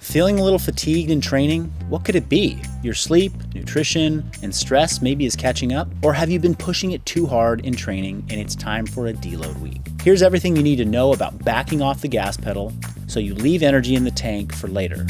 Feeling a little fatigued in training? What could it be? Your sleep, nutrition, and stress maybe is catching up? Or have you been pushing it too hard in training and it's time for a deload week? Here's everything you need to know about backing off the gas pedal so you leave energy in the tank for later.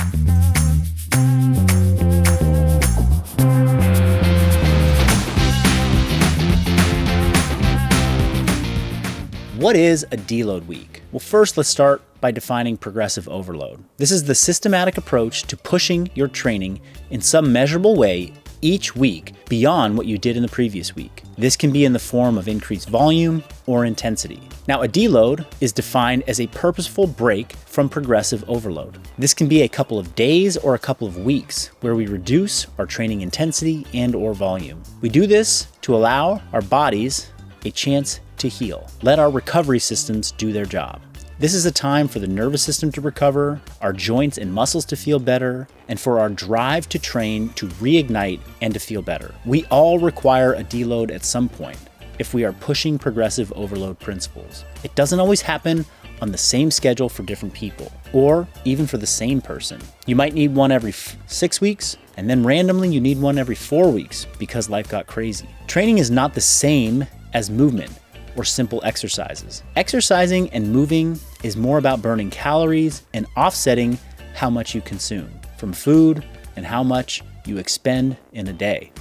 What is a deload week? Well, first let's start by defining progressive overload. This is the systematic approach to pushing your training in some measurable way each week beyond what you did in the previous week. This can be in the form of increased volume or intensity. Now, a deload is defined as a purposeful break from progressive overload. This can be a couple of days or a couple of weeks where we reduce our training intensity and or volume. We do this to allow our bodies a chance to heal. Let our recovery systems do their job. This is a time for the nervous system to recover, our joints and muscles to feel better, and for our drive to train to reignite and to feel better. We all require a deload at some point if we are pushing progressive overload principles. It doesn't always happen on the same schedule for different people, or even for the same person. You might need one every 6 weeks, and then randomly you need one every 4 weeks because life got crazy. Training is not the same as movement or simple exercises. Exercising and moving is more about burning calories and offsetting how much you consume from food and how much you expend in a day.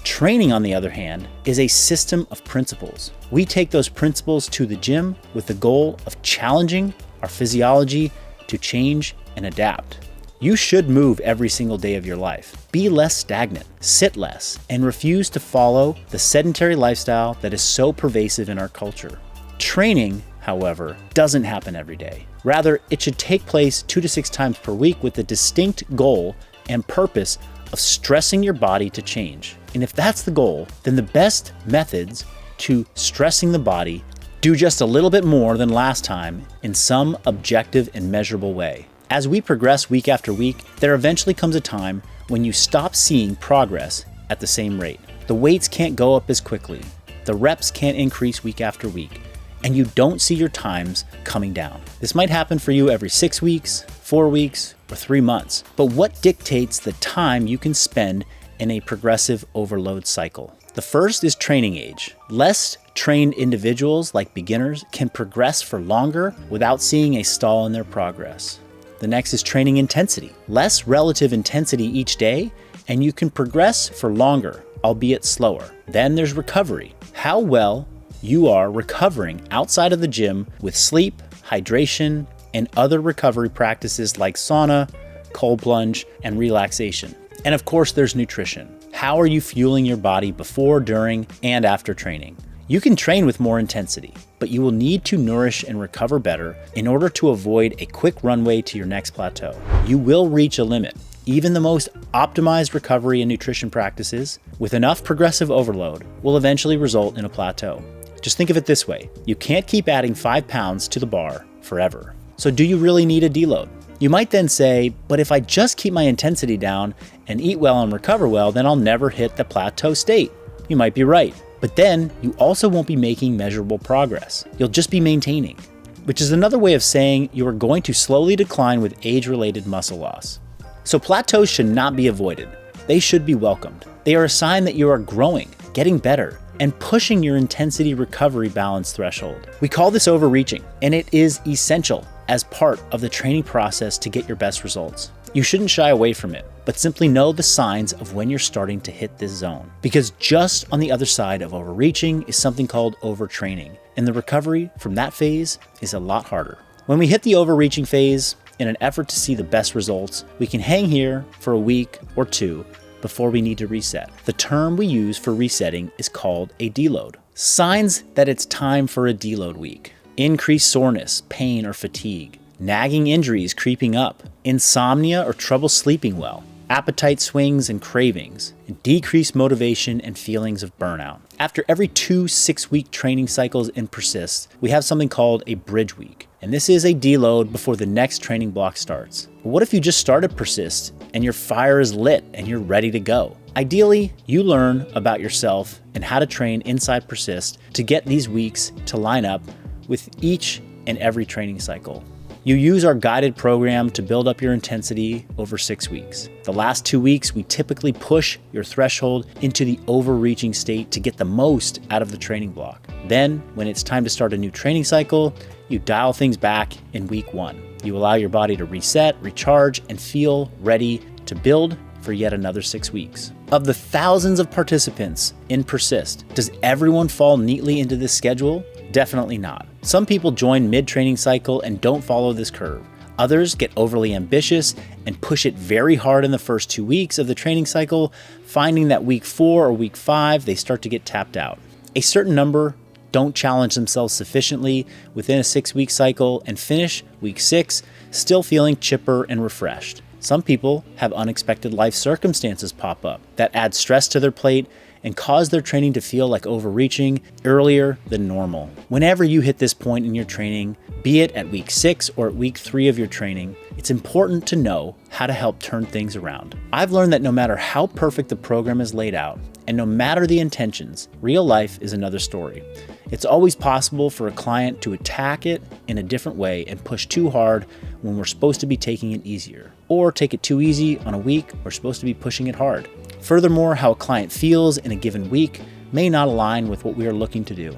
Training, on the other hand, is a system of principles. We take those principles to the gym with the goal of challenging our physiology to change and adapt. You should move every single day of your life. Be less stagnant, sit less, and refuse to follow the sedentary lifestyle that is so pervasive in our culture. Training, however, doesn't happen every day. Rather, it should take place 2 to 6 times per week with the distinct goal and purpose of stressing your body to change. And if that's the goal, then the best methods to stressing the body do just a little bit more than last time in some objective and measurable way. As we progress week after week, there eventually comes a time when you stop seeing progress at the same rate. The weights can't go up as quickly, the reps can't increase week after week, and you don't see your times coming down. This might happen for you every 6 weeks, 4 weeks, or 3 months. But what dictates the time you can spend in a progressive overload cycle? The first is training age. Less trained individuals, like beginners, can progress for longer without seeing a stall in their progress. The next is training intensity. Less relative intensity each day, and you can progress for longer, albeit slower. Then there's recovery. How well you are recovering outside of the gym with sleep, hydration, and other recovery practices like sauna, cold plunge, and relaxation. And of course, there's nutrition. How are you fueling your body before, during, and after training? You can train with more intensity, but you will need to nourish and recover better in order to avoid a quick runway to your next plateau. You will reach a limit. Even the most optimized recovery and nutrition practices with enough progressive overload will eventually result in a plateau. Just think of it this way. You can't keep adding 5 pounds to the bar forever. So do you really need a deload? You might then say, but if I just keep my intensity down and eat well and recover well, then I'll never hit the plateau state. You might be right. But then you also won't be making measurable progress. You'll just be maintaining, which is another way of saying you are going to slowly decline with age-related muscle loss. So plateaus should not be avoided. They should be welcomed. They are a sign that you are growing, getting better, and pushing your intensity recovery balance threshold. We call this overreaching, and it is essential as part of the training process to get your best results. You shouldn't shy away from it, but simply know the signs of when you're starting to hit this zone. Because just on the other side of overreaching is something called overtraining, and the recovery from that phase is a lot harder. When we hit the overreaching phase, in an effort to see the best results, we can hang here for a week or 2 before we need to reset. The term we use for resetting is called a deload. Signs that it's time for a deload week: increased soreness, pain, or fatigue, nagging injuries creeping up, insomnia or trouble sleeping well, appetite swings and cravings, and decreased motivation and feelings of burnout. After every 2 6-week training cycles in Persist, we have something called a bridge week. And this is a deload before the next training block starts. But what if you just started Persist and your fire is lit and you're ready to go? Ideally, you learn about yourself and how to train inside Persist to get these weeks to line up with each and every training cycle. You use our guided program to build up your intensity over 6 weeks. The last 2 weeks, we typically push your threshold into the overreaching state to get the most out of the training block. Then, when it's time to start a new training cycle, you dial things back in week 1. You allow your body to reset, recharge, and feel ready to build for yet another 6 weeks. Of the thousands of participants in Persist, does everyone fall neatly into this schedule? Definitely not. Some people join mid-training cycle and don't follow this curve. Others get overly ambitious and push it very hard in the first 2 weeks of the training cycle, finding that week 4 or week 5, they start to get tapped out. A certain number don't challenge themselves sufficiently within a 6-week cycle and finish week 6 still feeling chipper and refreshed. Some people have unexpected life circumstances pop up that add stress to their plate and cause their training to feel like overreaching earlier than normal. Whenever you hit this point in your training, be it at week 6 or at week 3 of your training, it's important to know how to help turn things around. I've learned that no matter how perfect the program is laid out, and no matter the intentions, real life is another story. It's always possible for a client to attack it in a different way and push too hard when we're supposed to be taking it easier, or take it too easy on a week we're supposed to be pushing it hard. Furthermore, how a client feels in a given week may not align with what we are looking to do.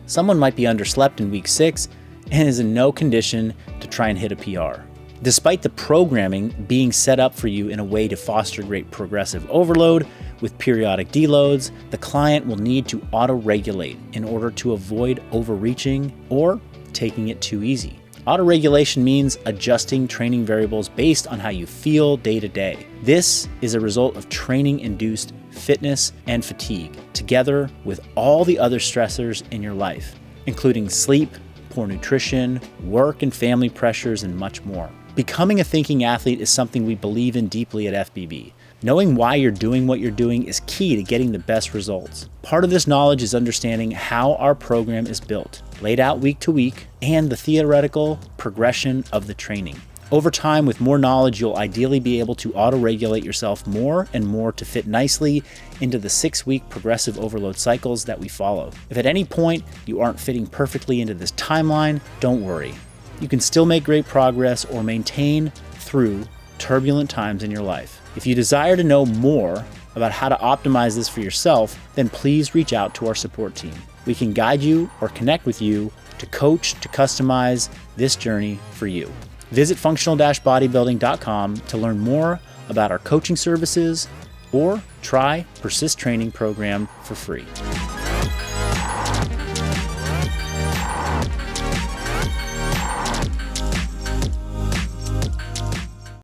Someone might be underslept in week 6 and is in no condition to try and hit a PR. Despite the programming being set up for you in a way to foster great progressive overload with periodic deloads, the client will need to auto-regulate in order to avoid overreaching or taking it too easy. Auto-regulation means adjusting training variables based on how you feel day to day. This is a result of training-induced fitness and fatigue, together with all the other stressors in your life, including sleep, poor nutrition, work and family pressures, and much more. Becoming a thinking athlete is something we believe in deeply at FBB. Knowing why you're doing what you're doing is key to getting the best results. Part of this knowledge is understanding how our program is built, laid out week to week, and the theoretical progression of the training. Over time, with more knowledge, you'll ideally be able to auto-regulate yourself more and more to fit nicely into the 6-week progressive overload cycles that we follow. If at any point you aren't fitting perfectly into this timeline, don't worry. You can still make great progress or maintain through turbulent times in your life. If you desire to know more about how to optimize this for yourself, then please reach out to our support team. We can guide you or connect with you to coach to customize this journey for you. Visit functional-bodybuilding.com to learn more about our coaching services or try Persist Training Program for free.